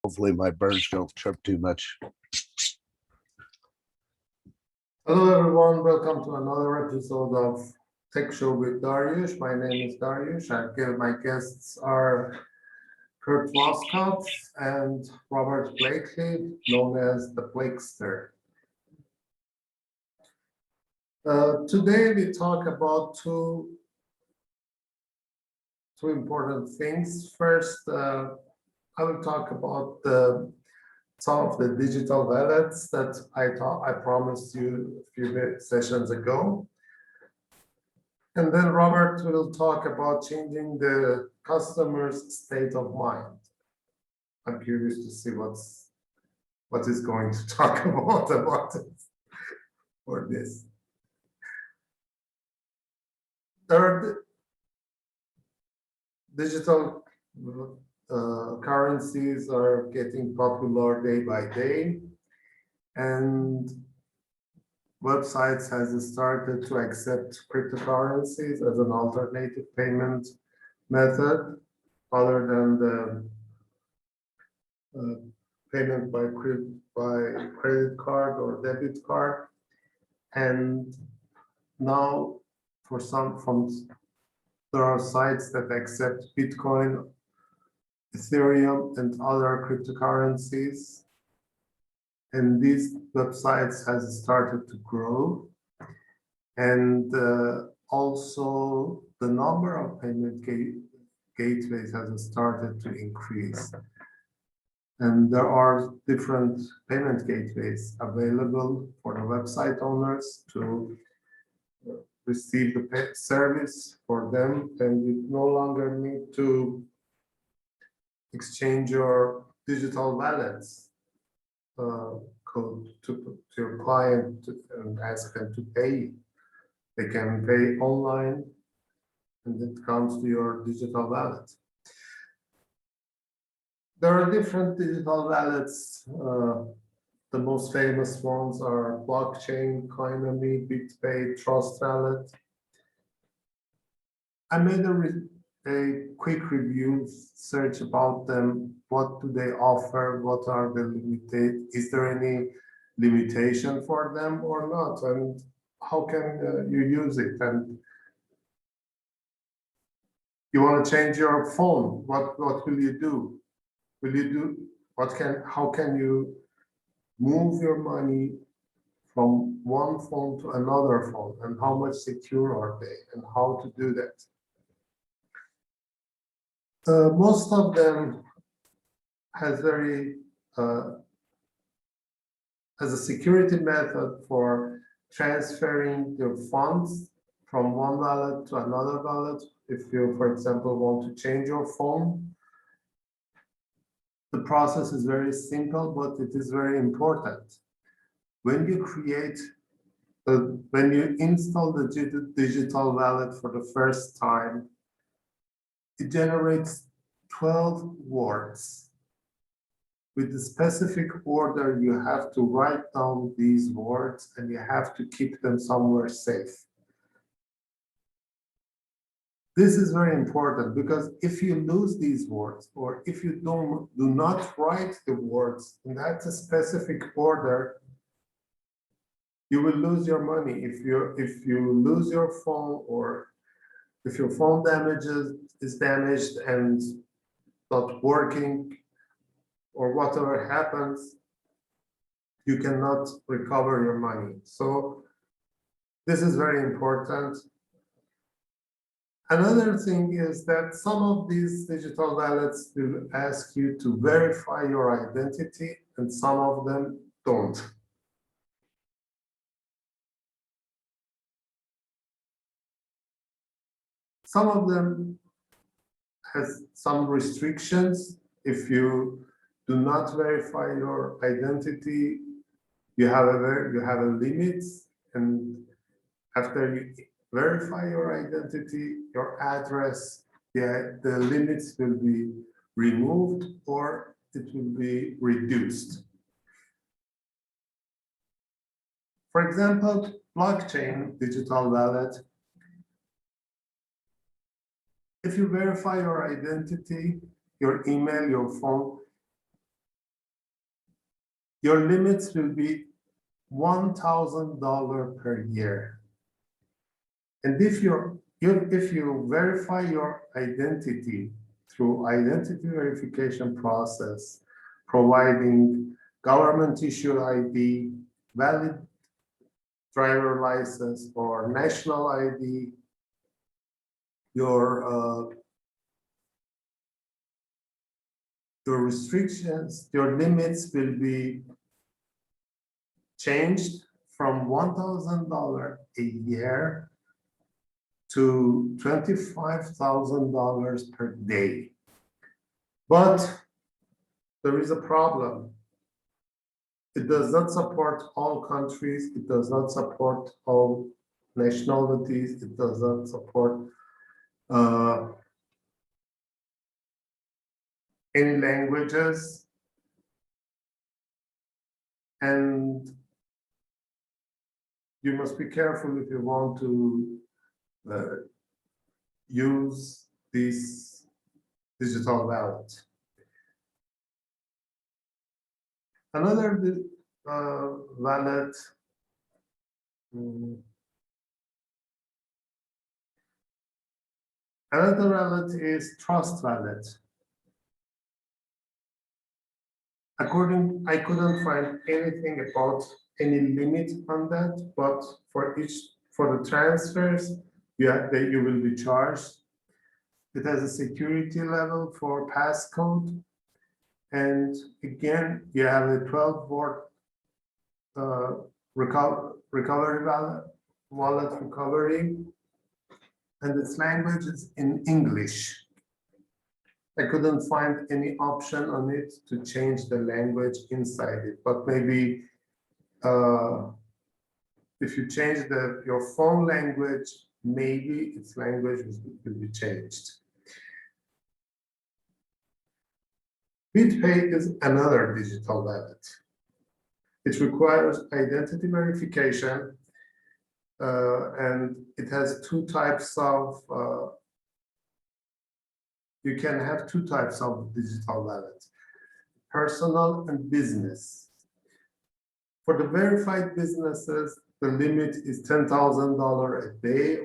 Hopefully my birds don't chirp too much. Hello everyone, welcome to another episode of Tech Show with Daryoush. My name is Daryoush. My guests are Kurt Voscott and Robert Blakely, known as the Blakester. Today we talk about two important things. First, I will talk about some of the digital wallets that I promised you a few sessions ago. And then Robert will talk about changing the customer's state of mind. I'm curious to see what is going to talk about it for this. Third, digital currencies are getting popular day by day, and websites has started to accept cryptocurrencies as an alternative payment method other than the payment by credit card or debit card. And now there are sites that accept Bitcoin, Ethereum, and other cryptocurrencies. And these websites has started to grow. And also the number of payment gateways has started to increase. And there are different payment gateways available for the website owners to receive the service for them, and you no longer need to exchange your digital wallets code to your client and ask them to pay. They can pay online, and it comes to your digital wallet. There are different digital wallets. The most famous ones are Blockchain, Coinomy, BitPay, Trust Wallet. I made a quick review search about them. What do they offer? What are the limited? Is there any limitation for them or not? And how can you use it? And you want to change your phone? What will you do? Will you do how can you move your money from one phone to another phone, and how much secure are they, and how to do that? Most of them has a security method for transferring your funds from one wallet to another wallet. If you, for example, want to change your phone, the process is very simple, but it is very important. When you install the digital wallet for the first time, it generates 12 words. With the specific order, you have to write down these words and you have to keep them somewhere safe. This is very important because if you lose these words, or if you do not write the words in that specific order, you will lose your money. If you lose your phone, or if your phone is damaged and not working, or whatever happens, you cannot recover your money. So this is very important. Another thing is that some of these digital wallets will ask you to verify your identity, and some of them don't. Some of them has some restrictions. If you do not verify your identity, you have a limit, and after you verify your identity, your address, the limits will be removed or it will be reduced. For example, blockchain digital wallet. If you verify your identity, your email, your phone, your limits will be $1,000 per year. And if you verify your identity through identity verification process, providing government issued ID, valid driver license or national ID, your restrictions, your limits will be changed from $1,000 a year to $25,000 per day. But there is a problem. It does not support all countries. It does not support all nationalities. It does not support any languages. And you must be careful if you want to use this digital wallet. Another wallet another wallet is Trust Wallet. I couldn't find anything about any limit on that, but for the transfers, you will be charged. It has a security level for passcode. And again, you have a 12-word recovery wallet recovery, and its language is in English. I couldn't find any option on it to change the language inside it, but maybe if you change your phone language, maybe its language will be changed. BitPay is another digital wallet. It requires identity verification, and it has two types of, you can have two types of digital wallets, personal and business. For the verified businesses, the limit is $10,000 a day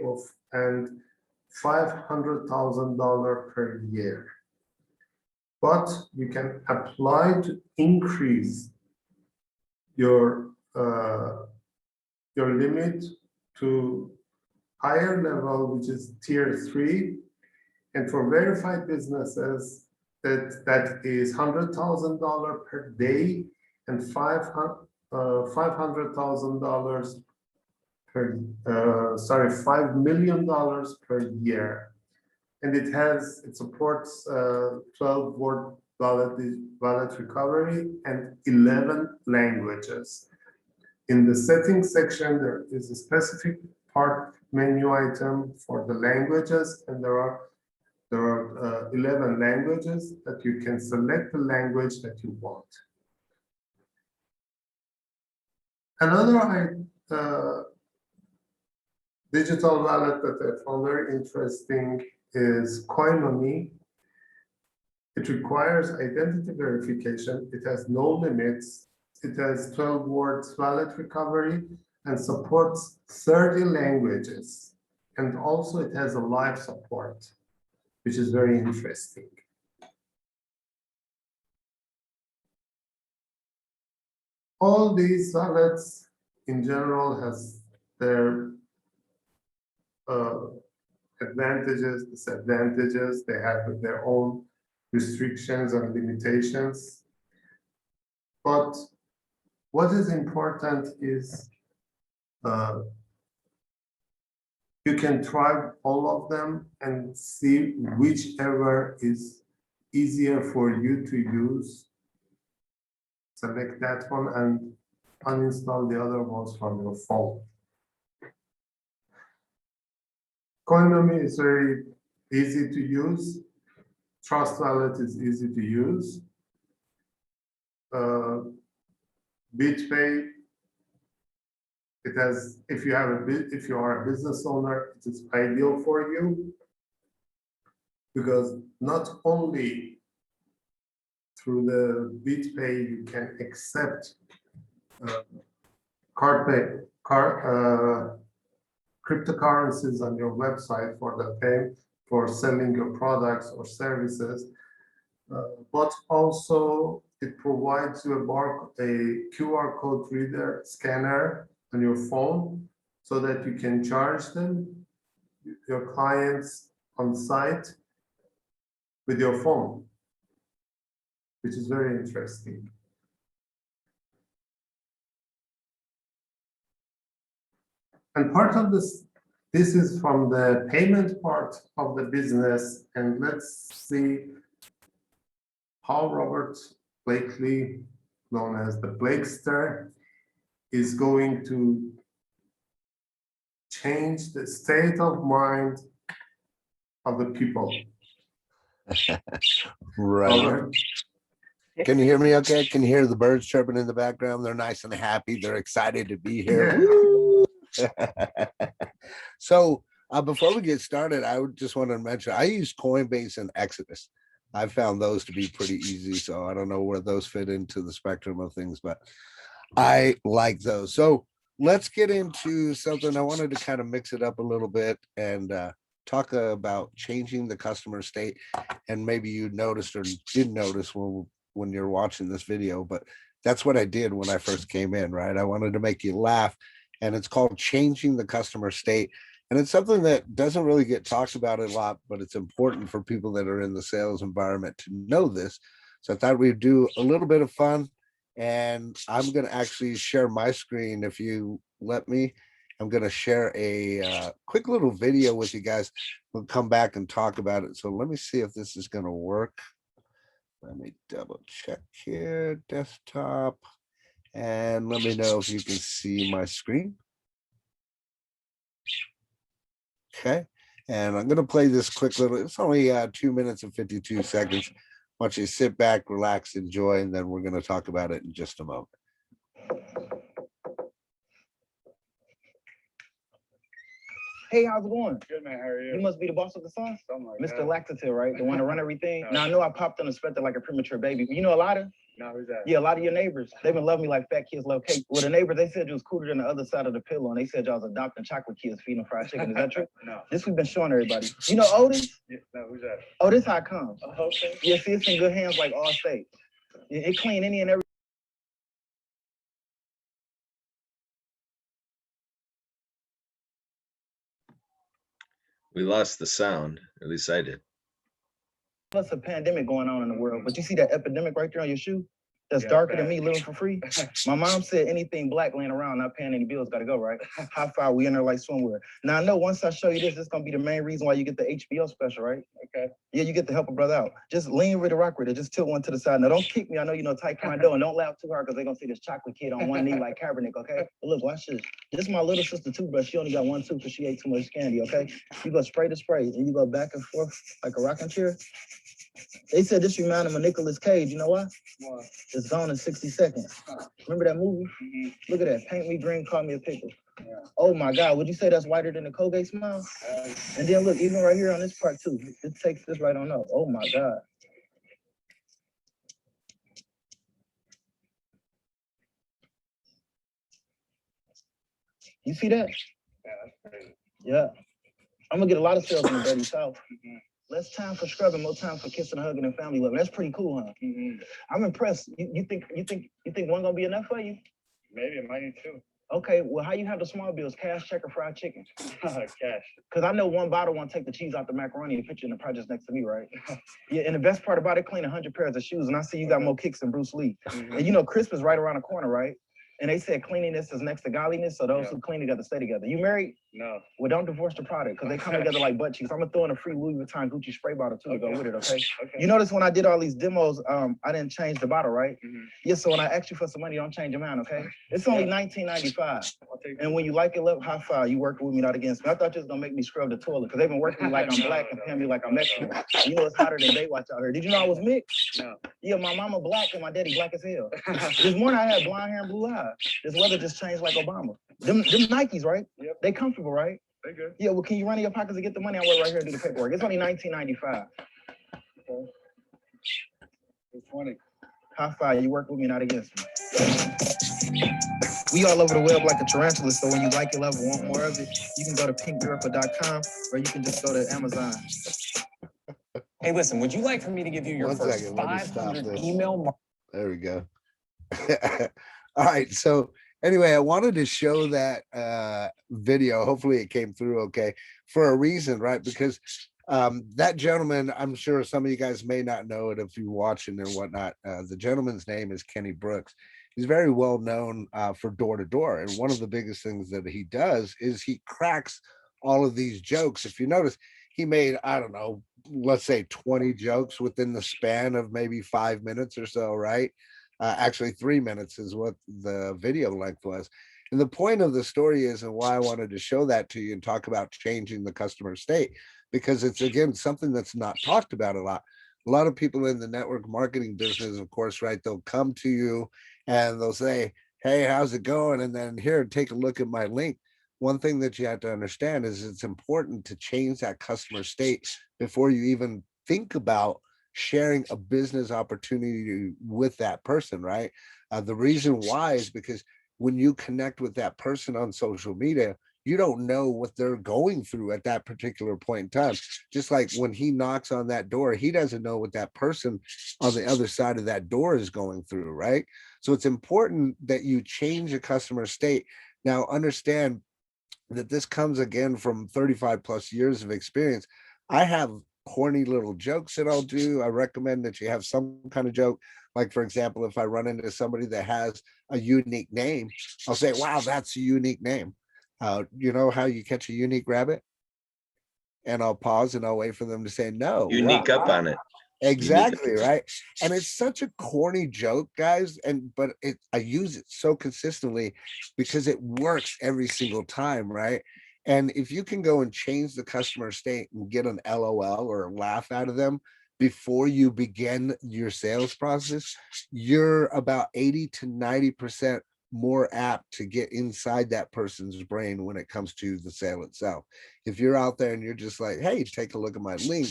and $500,000 per year. But you can apply to increase your limit to higher level, which is tier 3. And for verified businesses, that is $100,000 per day and $500,000 $5 million per year. And it supports 12-word wallet recovery and 11 languages. In the settings section, there is a specific part menu item for the languages, and there are 11 languages that you can select the language that you want. Another digital wallet that I found very interesting is Coinomi. It requires identity verification. It has no limits. It has 12 words wallet recovery and supports 30 languages. And also it has a live support, which is very interesting. All these wallets in general has their advantages, disadvantages. They have their own restrictions and limitations. But what is important is you can try all of them and see whichever is easier for you to use. Select that one and uninstall the other ones from your phone. Coinomi is very easy to use. Trust Wallet is easy to use. BitPay, it has, if you are a business owner, it is ideal for you, because not only through the BitPay you can accept cryptocurrencies on your website for the pay for selling your products or services. But also it provides you a QR code reader scanner on your phone so that you can charge them, your clients on site with your phone, which is very interesting. And part of this is from the payment part of the business. And let's see how Robert Blakely, known as the Blakester, is going to change the state of mind of the people. Right. Robert? Can you hear me okay? Can you hear the birds chirping in the background? They're nice and happy. They're excited to be here. Yeah. Woo! So before we get started, I would just want to mention, I use Coinbase and Exodus. I found those to be pretty easy. So I don't know where those fit into the spectrum of things, but I like those. So let's get into something. I wanted to kind of mix it up a little bit and talk about changing the customer state. And maybe you noticed or didn't notice when you're watching this video, but that's what I did when I first came in, right? I wanted to make you laugh, and it's called changing the customer state. And it's something that doesn't really get talked about a lot, but it's important for people that are in the sales environment to know this. So I thought we'd do a little bit of fun, and I'm going to actually share my screen if you let me. I'm going to share a quick little video with you guys. We'll come back and talk about it. So let me see if this is going to work. Let me double check here, desktop, and let me know if you can see my screen. Okay, and I'm going to play this quick little, it's only 2 minutes and 52 seconds. I want you to sit back, relax, enjoy, and then we're going to talk about it in just a moment. Hey, how's it going? Good, man. How are you? You must be the boss of the sauce? Something like Mr. that. Laxative, right? The one to run everything? No. Now, I know I popped unexpected like a premature baby. You know a lot of? No, who's that? Yeah, a lot of your neighbors. They've been loving me like fat kids love cake. Well, the neighbors, they said you was cooler than the other side of the pillow, and they said y'all was adopting chocolate kids feeding them fried chicken. Is that true? No. This we've been showing everybody. You know Otis? Yeah, no, who's that? Oh, this how it comes. Okay. Yeah, see, it's in good hands like all state. It clean any and every. We lost the sound. At least I did. Plus a pandemic going on in the world, but you see that epidemic right there on your shoe? That's Yeah, darker than bad. me living for free. My mom said anything black laying around, not paying any bills, gotta go, right? High five, we in there like swimwear. Now I know once I show you this, it's gonna be the main reason why you get the HBO special, right? Okay. Yeah, you get to help a brother out. Just lean with the rock with it, just tilt one to the side. Now don't kick me, I know you know Taekwondo, and don't laugh too hard because they're gonna see this chocolate kid on one knee like Kaepernick, okay? But look, watch this. This is my little sister toothbrush. She only got one tooth because she ate too much candy, okay? You go spray to spray, and you go back and forth like a rocking chair. They said this reminded them of Nicolas Cage. You know why? Well, It's gone in 60 seconds. Remember that movie? mm-hmm. Look at that. Paint me green, call me a pickle. Yeah. Oh my God, would you say that's whiter than the Colgate smile? And then look, even right here on this part too, it takes this right on up. Oh my God. You see that? Yeah, that's crazy. Yeah. I'm gonna get a lot of sales in the Dirty South. Mm-hmm. Less time for scrubbing, more time for kissing, hugging, and family loving. That's pretty cool, huh? Mm-hmm. I'm impressed. You think one gonna be enough for you? Maybe it might need two. Okay, well, how you have the small bills, cash, check, or fried chicken? Cash. Because I know one bottle won't take the cheese out the macaroni and put you in the projects next to me, right? Yeah, and the best part about it, clean 100 pairs of shoes, and I see you got more kicks than Bruce Lee. Mm-hmm. And you know, Christmas right around the corner, right? And they said cleanliness is next to godliness, so those Yeah. who clean together stay together. You married? No. Well, don't divorce the product, because they come together like butt cheeks. I'm gonna throw in a free Louis Vuitton Gucci spray bottle too to go with it, okay? Okay. You notice when I did all these demos, I didn't change the bottle, right? Mm-hmm. Yeah, so when I ask you for some money, don't change your mind, okay? It's only Yeah. $19.95. I'll take And when you like it, love, high five. You working with me, not against me. I thought you was gonna make me scrub the toilet because they've been working me like I'm black and paying me like I'm Mexican. You know it's hotter than Baywatch out here. Did you know I was mixed? No. Yeah, my mama black and my daddy black as hell. This morning I had blonde hair and blue eyes. This weather just changed like Obama. Them Nikes, right? Yep. They comfortable, right? They good. Yeah, well, can you run in your pockets and get the money? I'll wait right here and do the paperwork. It's only $19.95. Okay. It's funny. High five. You work with me, not against me. We all over the web like a tarantula, so when you like it, love it, want more of it, you can go to pinkmiracle.com or you can just go to Amazon. Hey, listen, would you like for me to give you your One first second, let me stop 500 this. email There we go. All right. So anyway, I wanted to show that video. Hopefully it came through okay for a reason, right? Because that gentleman, I'm sure some of you guys may not know it if you're watching or whatnot. The gentleman's name is Kenny Brooks. He's very well known for door to door. And one of the biggest things that he does is he cracks all of these jokes. If you notice, he made, I don't know, let's say 20 jokes within the span of maybe 5 minutes or so, right? Actually, 3 minutes is what the video length was. And the point of the story is, and why I wanted to show that to you and talk about changing the customer state, because it's, again, something that's not talked about a lot. A lot of people in the network marketing business, of course, right? They'll come to you and they'll say, hey, how's it going? And then here, take a look at my link. One thing that you have to understand is it's important to change that customer state before you even think about sharing a business opportunity with that person, right? The reason why is because when you connect with that person on social media, you don't know what they're going through at that particular point in time. Just like when he knocks on that door, he doesn't know what that person on the other side of that door is going through, right? So it's important that you change the customer state. Now, understand that this comes again from 35 plus years of experience. I have corny little jokes that I'll do. I recommend that you have some kind of joke. Like, for example, if I run into somebody that has a unique name, I'll say, wow, that's a unique name. You know how you catch a unique rabbit? And I'll pause and I'll wait for them to say no. Unique Wow, up wow. on it. Exactly, right? And it's such a corny joke, guys, but I use it so consistently because it works every single time, right? And if you can go and change the customer state and get an LOL or a laugh out of them before you begin your sales process, you're about 80 to 90% more apt to get inside that person's brain when it comes to the sale itself. If you're out there and you're just like, hey, take a look at my link,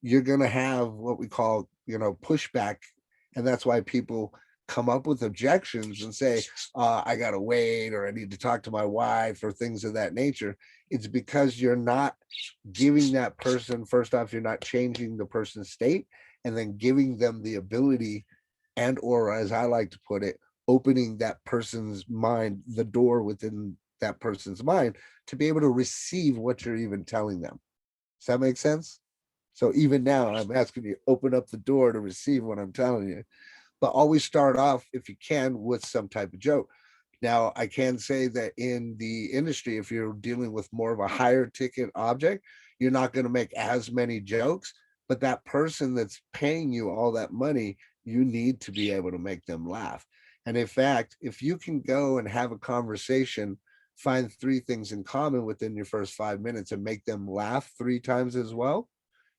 you're going to have what we call, pushback. And that's why people come up with objections and say, I got to wait, or I need to talk to my wife, or things of that nature. It's because you're not giving that person, first off, you're not changing the person's state, and then giving them the ability, and, or as I like to put it, opening that person's mind, the door within that person's mind to be able to receive what you're even telling them. Does that make sense? So even now, I'm asking you, open up the door to receive what I'm telling you. But always start off, if you can, with some type of joke. Now, I can say that in the industry, if you're dealing with more of a higher ticket object, you're not going to make as many jokes. But that person that's paying you all that money, you need to be able to make them laugh. And in fact, if you can go and have a conversation, find 3 things in common within your first 5 minutes and make them laugh 3 times as well,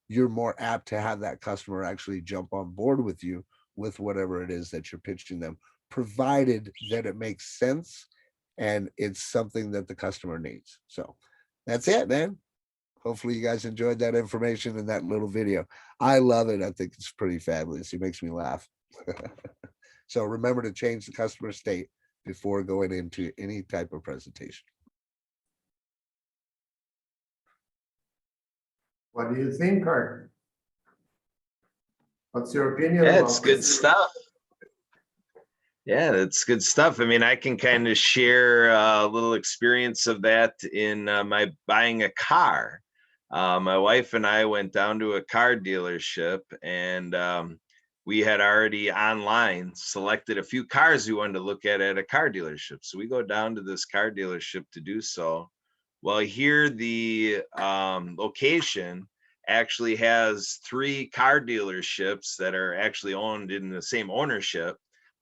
you're more apt to have that customer actually jump on board with you with whatever it is that you're pitching them, provided that it makes sense and it's something that the customer needs. So that's it, man. Hopefully you guys enjoyed that information in that little video. I love it. I think it's pretty fabulous. It makes me laugh. So remember to change the customer state before going into any type of presentation. What do you think, Art? What's your opinion Yeah, about it's good this? stuff. Yeah, that's good stuff. I mean, I can kind of share a little experience of that in my buying a car. My wife and I went down to a car dealership, and we had already online selected a few cars we wanted to look at a car dealership. So we go down to this car dealership to do so. Well, here the location actually has 3 car dealerships that are actually owned in the same ownership.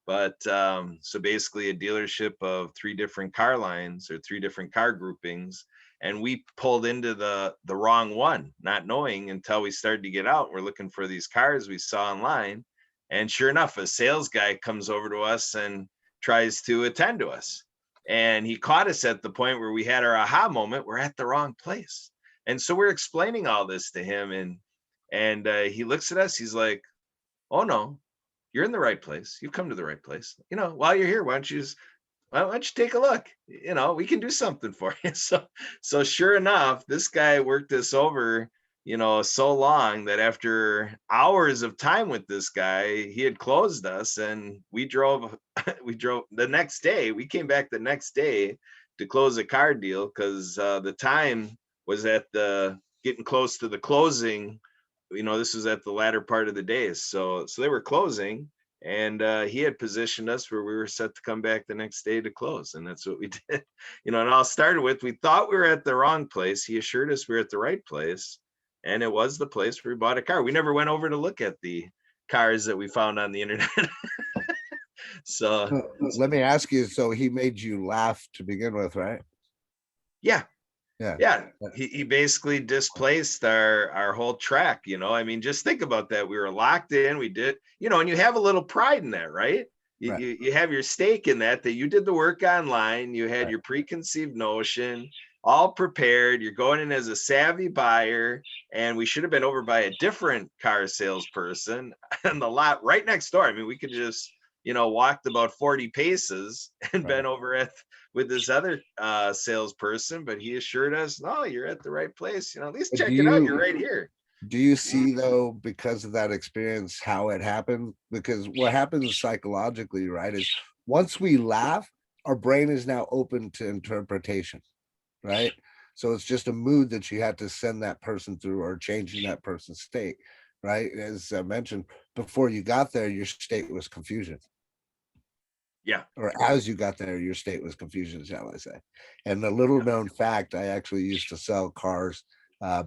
But so basically a dealership of 3 different car lines or 3 different car groupings. And we pulled into the wrong one, not knowing until we started to get out. We're looking for these cars we saw online. And sure enough, a sales guy comes over to us and tries to attend to us. And he caught us at the point where we had our aha moment. We're at the wrong place. And so we're explaining all this to him. And he looks at us. He's like, oh, no, you're in the right place. You come to the right place. You know, while you're here, why don't you take a look? You know, we can do something for you. So sure enough, this guy worked us over, you know, so long that after hours of time with this guy, he had closed us, and we drove the next day. We came back the next day to close a car deal because the time was at the getting close to the closing. You know, this was at the latter part of the day. So they were closing, and he had positioned us where we were set to come back the next day to close, and that's what we did. You know, and all started with, we thought we were at the wrong place. He assured us we were at the right place, and it was the place where we bought a car. We never went over to look at the cars that we found on the internet. So Let me ask you, so he made you laugh to begin with, right? yeah, Yeah. he basically displaced our whole track. You know, I mean, just think about that. We were locked in. We did, you know, and you have a little pride in that, right? Right. You have your stake in that you did the work online. You had Right. your preconceived notion, all prepared. You're going in as a savvy buyer, and we should have been over by a different car salesperson on the lot right next door. I mean, we could just, you know, walked about 40 paces and Right. been over with this other salesperson, but he assured us, no, you're at the right place. You know, at least But check it out. You're right here. do you see though, because of that experience, how it happened? Because what happens psychologically, right, is once we laugh, our brain is now open to interpretation, right? So it's just a mood that you had to send that person through, or changing that person's state, right? As I mentioned, before you got there, your state was confusion. Yeah. Or as you got there, your state was confusion, shall I say. And a little known fact, I actually used to sell cars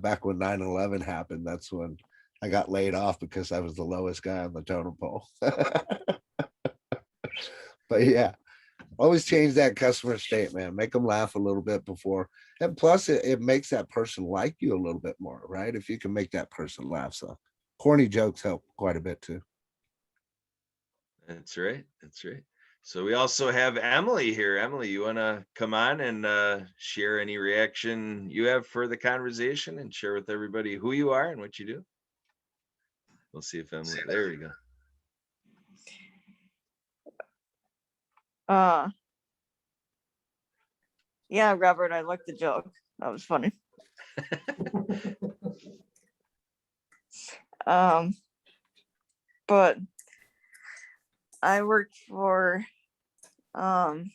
back when 9/11 happened. That's when I got laid off because I was the lowest guy on the totem pole. But yeah, always change that customer state, man. Make them laugh a little bit before. And plus, it makes that person like you a little bit more, right? If you can make that person laugh. So corny jokes help quite a bit too. That's right. That's right. So we also have Emily here. Emily, you want to come on and share any reaction you have for the conversation and share with everybody who you are and what you do? We'll see if Emily, there we go. Yeah, Robert, I like the joke. That was funny. But I worked for an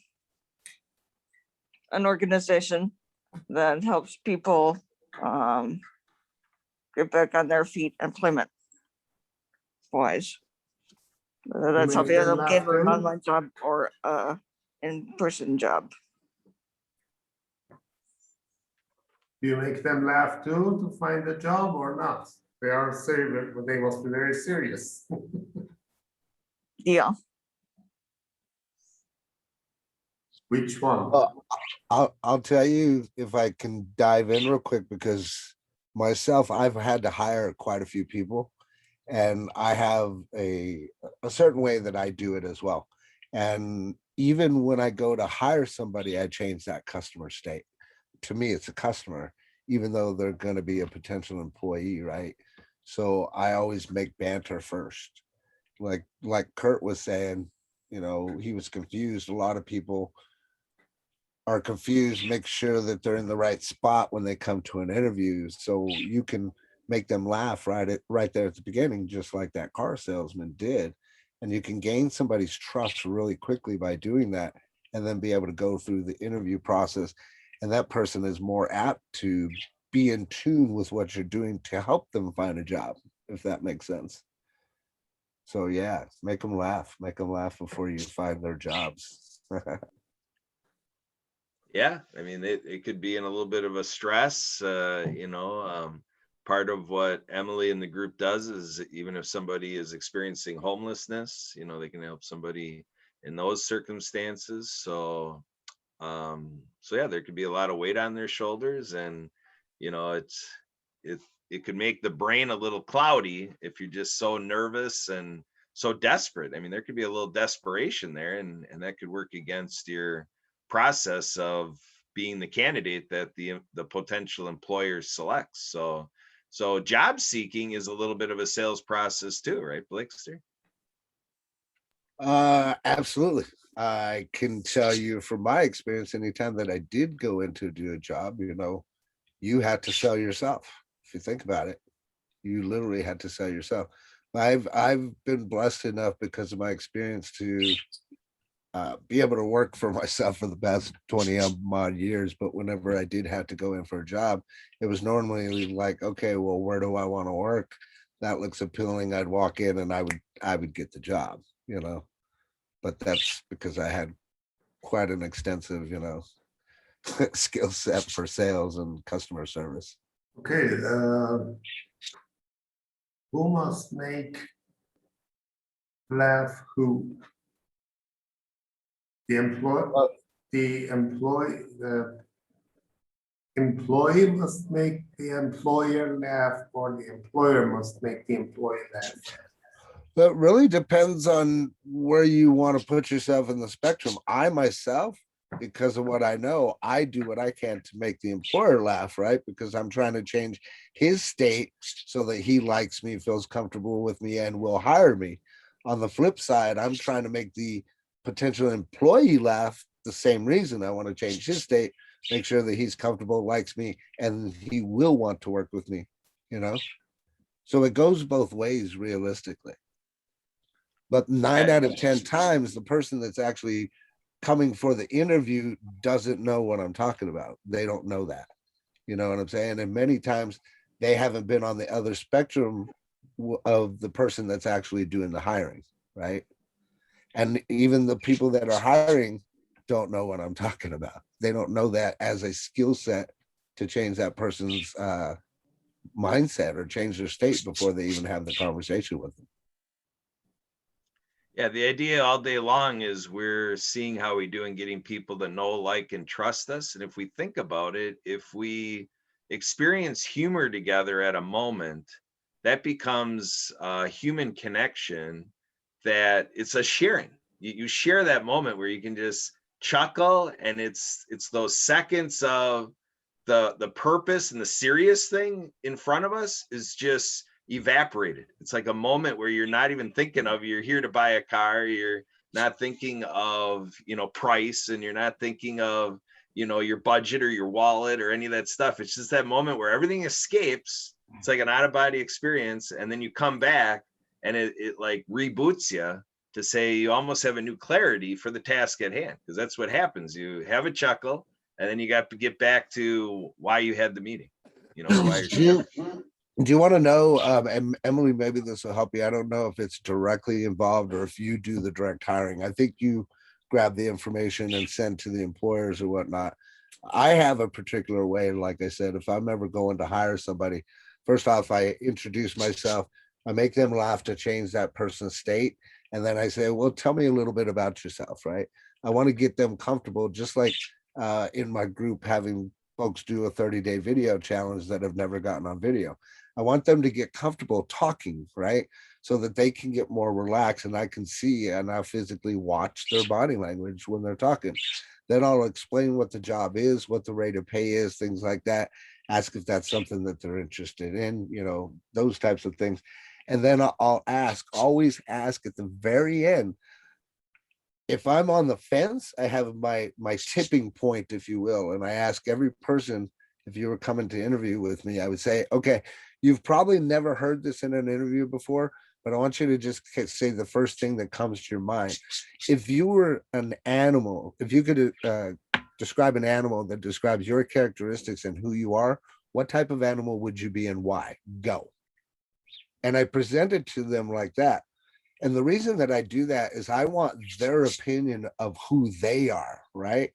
organization that helps people get back on their feet employment wise. That's how make they them end up laugh getting an too? online job or in-person job. Do you make them laugh too to find a job or not? They are serious, but they must be very serious. Yeah. Which one? Well, I'll tell you if I can dive in real quick, because myself, I've had to hire quite a few people, and I have a certain way that I do it as well. And even when I go to hire somebody, I change that customer state. To me, it's a customer, even though they're going to be a potential employee, right? So I always make banter first. Like Kurt was saying, you know, he was confused. A lot of people are confused. Make sure that they're in the right spot when they come to an interview, so you can make them laugh right there at the beginning, just like that car salesman did. And you can gain somebody's trust really quickly by doing that, and then be able to go through the interview process, and that person is more apt to be in tune with what you're doing to help them find a job, if that makes sense. So yeah, make them laugh before you find their jobs. Yeah, I mean, it could be in a little bit of a stress, part of what Emily and the group does is, even if somebody is experiencing homelessness, you know, they can help somebody in those circumstances. So yeah, there could be a lot of weight on their shoulders, and, you know, it could make the brain a little cloudy if you're just so nervous and so desperate. I mean, there could be a little desperation there, and that could work against your process of being the candidate that the potential employer selects. So job seeking is a little bit of a sales process too, right, Blixter? Absolutely. I can tell you from my experience, anytime that I did go into do a job, you had to sell yourself. If you think about it, you literally had to sell yourself. I've been blessed enough because of my experience to be able to work for myself for the past 20 odd years. But whenever I did have to go in for a job, it was normally like, okay, well, where do I want to work? That looks appealing. I'd walk in and I would get the job. But that's because I had quite an extensive, skill set for sales and customer service. Okay, who must make laugh who? The employee must make the employer laugh, or the employer must make the employee laugh. That really depends on where you want to put yourself in the spectrum. I myself, because of what I know, I do what I can to make the employer laugh, right? Because I'm trying to change his state so that he likes me, feels comfortable with me, and will hire me. On the flip side, I'm trying to make the potential employee laugh the same reason. I want to change his state, make sure that he's comfortable, likes me, and he will want to work with me. So it goes both ways realistically. But 9 out of 10 times, the person that's actually coming for the interview doesn't know what I'm talking about. They don't know that. You know what I'm saying? And many times they haven't been on the other spectrum of the person that's actually doing the hiring, right? And even the people that are hiring don't know what I'm talking about. They don't know that as a skill set to change that person's mindset or change their state before they even have the conversation with them. Yeah, the idea all day long is we're seeing how we do and getting people to know, like, and trust us. And if we think about it, if we experience humor together at a moment, that becomes a human connection, that it's a sharing. You share that moment where you can just chuckle, and it's those seconds of the purpose and the serious thing in front of us is just evaporated. It's like a moment where you're not even thinking of, you're here to buy a car, you're not thinking of, price, and you're not thinking of, your budget or your wallet or any of that stuff. It's just that moment where everything escapes. It's like an out of body experience. And then you come back and it like reboots you to say you almost have a new clarity for the task at hand. Because that's what happens. You have a chuckle, and then you got to get back to why you had the meeting, why you're Do you want to know, and Emily, maybe this will help you. I don't know if it's directly involved or if you do the direct hiring. I think you grab the information and send to the employers or whatnot. I have a particular way, like I said, if I'm ever going to hire somebody, first off, I introduce myself, I make them laugh to change that person's state. And then I say, well, tell me a little bit about yourself, right? I want to get them comfortable, just like in my group, having folks do a 30-day video challenge that have never gotten on video. I want them to get comfortable talking, right? So that they can get more relaxed and I can see and I physically watch their body language when they're talking. Then I'll explain what the job is, what the rate of pay is, things like that. Ask if that's something that they're interested in, those types of things. And then I'll always ask at the very end, if I'm on the fence, I have my tipping point, if you will. And I ask every person, if you were coming to interview with me, I would say, okay, you've probably never heard this in an interview before, but I want you to just say the first thing that comes to your mind. If you were an animal, if you could describe an animal that describes your characteristics and who you are, what type of animal would you be and why? Go. And I present it to them like that. And the reason that I do that is I want their opinion of who they are, right?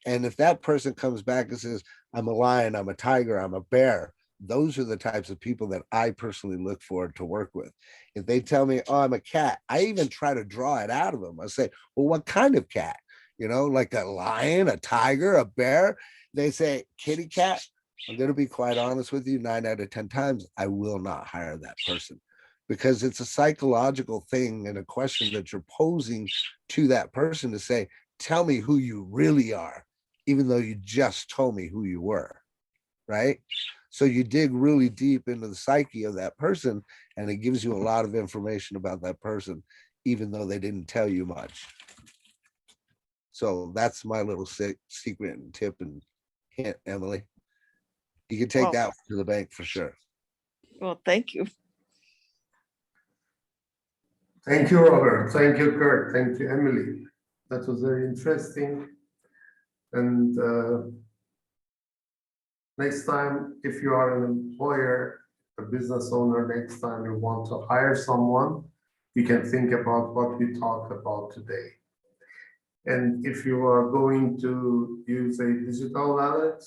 And if that person comes back and says, I'm a lion, I'm a tiger, I'm a bear, those are the types of people that I personally look forward to work with. If they tell me, oh, I'm a cat, I even try to draw it out of them. I say, well, what kind of cat? Like a lion, a tiger, a bear. They say, kitty cat. I'm going to be quite honest with you, 9 out of 10 times, I will not hire that person, because it's a psychological thing and a question that you're posing to that person to say, tell me who you really are, even though you just told me who you were, right? So you dig really deep into the psyche of that person, and it gives you a lot of information about that person. even though they didn't tell you much. So that's my little secret and tip and hint, Emily. You can take Well- that to the bank for sure. Well, thank you. Thank you, Robert. Thank you, Kurt. Thank you, Emily. That was very interesting. And next time, if you are an employer, a business owner, next time you want to hire someone, you can think about what we talked about today. And if you are going to use a digital wallet,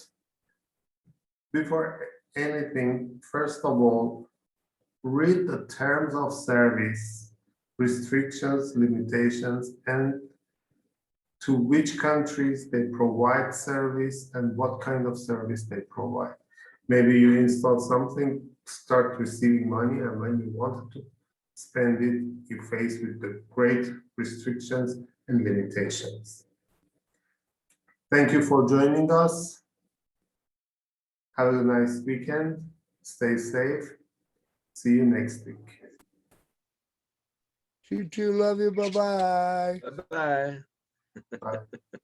before anything, first of all, read the terms of service, restrictions, limitations, and to which countries they provide service and what kind of service they provide. Maybe you install something, start receiving money, and when you wanted to spend it, you face with the great restrictions and limitations. Thank you for joining us. Have a nice weekend. Stay safe. See you next week. Choo choo, love you. Bye bye. Bye-bye. Bye.